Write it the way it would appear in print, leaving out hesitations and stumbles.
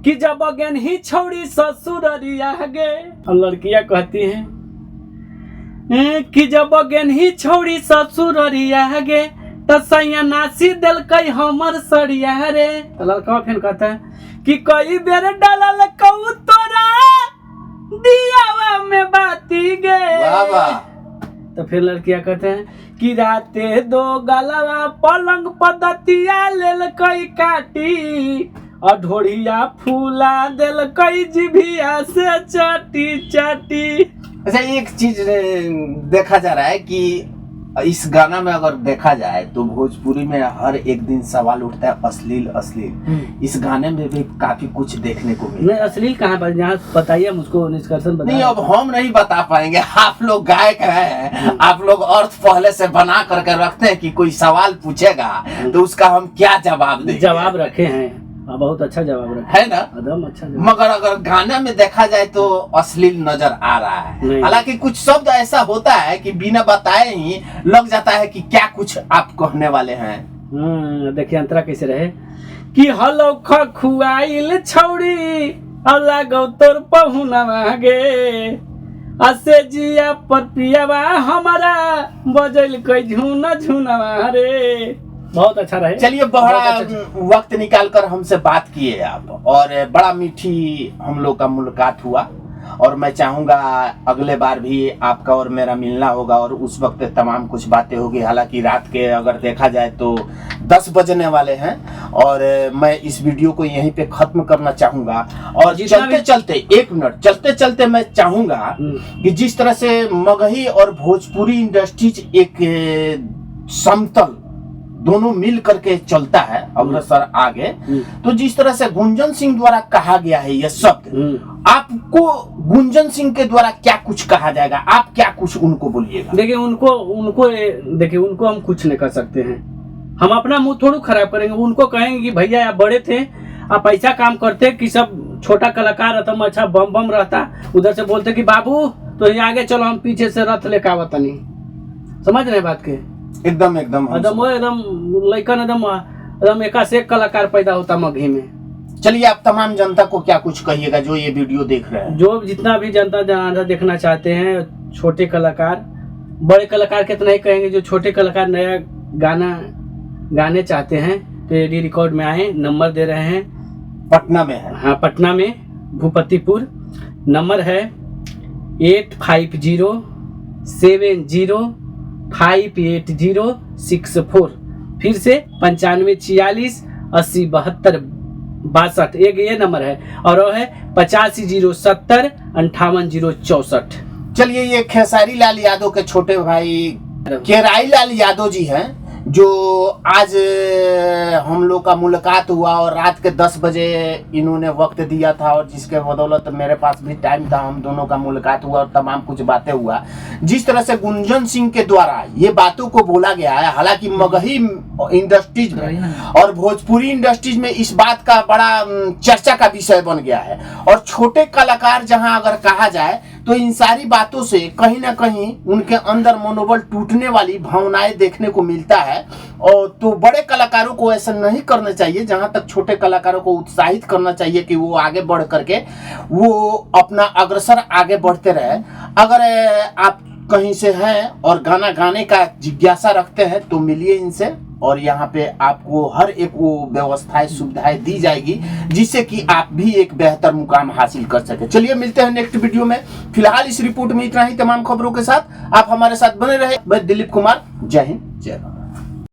कि जब अगेन ही छोड़ी ससुररिया गे। और लड़कियां कहती हैं कि जब अगेन ही छोड़ी ससुररिया गे त सैया नासी दिल कई हमर सरिया रे। तो लड़का फिर कहता है कि कई बेर डालल कहू तोरा दियावा में बाती गे। तो फिर लड़कियां कहते हैं कि राते दो गलवा पलंग पदतिया लेल कई काटी और ढोड़िया फूला दिल कई जिभिया से चाटी चाटी। अच्छा, एक चीज देखा जा रहा है कि इस गाना में अगर देखा जाए तो भोजपुरी में हर एक दिन सवाल उठता है अश्लील अश्लील। इस गाने में भी काफी कुछ देखने को मिला। नहीं, अश्लील कहाँ पर, यहाँ बताइए मुझको निष्कर्षण बताइए। नहीं, अब हम नहीं बता पाएंगे, आप लोग गायक हैं, आप लोग अर्थ पहले से बना करके रखते हैं कि कोई सवाल पूछेगा तो उसका हम क्या जवाब देंगे। जवाब रखे हैं, बहुत अच्छा जवाब रखा है ना, एकदम अच्छा जवाब। मगर अगर गाने में देखा जाए तो अश्लील नजर आ रहा है। हालांकि कुछ शब्द ऐसा होता है कि बिना बताए ही लग जाता है कि क्या कुछ आप कहने वाले हैं। देखिए अंतरा कैसे रहे कि हलो खुआइल छौड़ी अल्लाह गौ तोर पहुनवा गे असे जिया पर पियावा हमारा बजल कई झूना झूनवा रे। बहुत अच्छा रहे। चलिए, बड़ा वक्त निकाल कर हमसे बात किए आप और बड़ा मीठी हम लोग का मुलाकात हुआ और मैं चाहूंगा अगले बार भी आपका और मेरा मिलना होगा और उस वक्त तमाम कुछ बातें होगी। हालांकि रात के अगर देखा जाए तो 10 बजने वाले हैं और मैं इस वीडियो को यहीं पे खत्म करना चाहूंगा। और चलते चलते 1 मिनट चलते चलते मैं चाहूंगा कि जिस तरह से मगही और भोजपुरी इंडस्ट्रीज एक समतल दोनों मिल करके चलता है अग्रसर आगे, तो जिस तरह से गुंजन सिंह द्वारा कहा गया है यह शब्द, आपको गुंजन सिंह के द्वारा क्या कुछ कहा जाएगा, आप क्या कुछ उनको बोलिएगा? देखिए उनको हम कुछ नहीं कर सकते हैं, हम अपना मुंह थोड़ा खराब करेंगे। उनको कहेंगे कि भैया आप बड़े थे, आप ऐसा काम करते कि सब छोटा कलाकार रहता अच्छा बम बम रहता, उधर से बोलते कि बाबू तो ये आगे चलो, हम पीछे से रथ लेकर आवत नहीं। समझ रहे बात के? एकदम लइकन एकदम एका से एक कलाकार पैदा होता मगही में। चलिए, आप तमाम जनता को क्या कुछ कहिएगा जो ये वीडियो देख रहे हैं? जो जितना भी जनता देखना चाहते हैं, छोटे कलाकार बड़े कलाकार कितना ही कहेंगे, जो छोटे कलाकार नया गाना गाने चाहते हैं तो एडी रिकॉर्ड में आए। नंबर दे रहे हैं, पटना में है। हाँ, पटना में भूपतिपुर। नंबर है 8507058064। फिर से 9546807262। एक ये नंबर है और वो है 8507058064। चलिए, ये खेसारी लाल यादव के छोटे भाई केराई लाल यादव जी हैं, जो आज हम लोग का मुलाकात हुआ और रात के 10 बजे इन्होंने वक्त दिया था और जिसके बदौलत मेरे पास भी टाइम था, हम दोनों का मुलाकात हुआ और तमाम कुछ बातें हुआ। जिस तरह से गुंजन सिंह के द्वारा ये बातों को बोला गया है, हालांकि मगही इंडस्ट्रीज में और भोजपुरी इंडस्ट्रीज में इस बात का बड़ा चर्चा का विषय बन गया है। और छोटे कलाकार जहां अगर कहा जाए तो इन सारी बातों से कहीं ना कहीं उनके अंदर मनोबल टूटने वाली भावनाएं देखने को मिलता है। और तो बड़े कलाकारों को ऐसा नहीं करना चाहिए, जहां तक छोटे कलाकारों को उत्साहित करना चाहिए कि वो आगे बढ़ करके वो अपना अग्रसर आगे बढ़ते रहे। अगर आप कहीं से हैं और गाना गाने का जिज्ञासा रखते हैं तो मिलिए इनसे और यहाँ पे आपको हर एक वो व्यवस्थाएं सुविधाएं दी जाएगी जिससे कि आप भी एक बेहतर मुकाम हासिल कर सके। चलिए, मिलते हैं नेक्स्ट वीडियो में। फिलहाल इस रिपोर्ट में इतना ही। तमाम खबरों के साथ आप हमारे साथ बने रहे। मैं दिलीप कुमार। जय हिंद, जय भारत।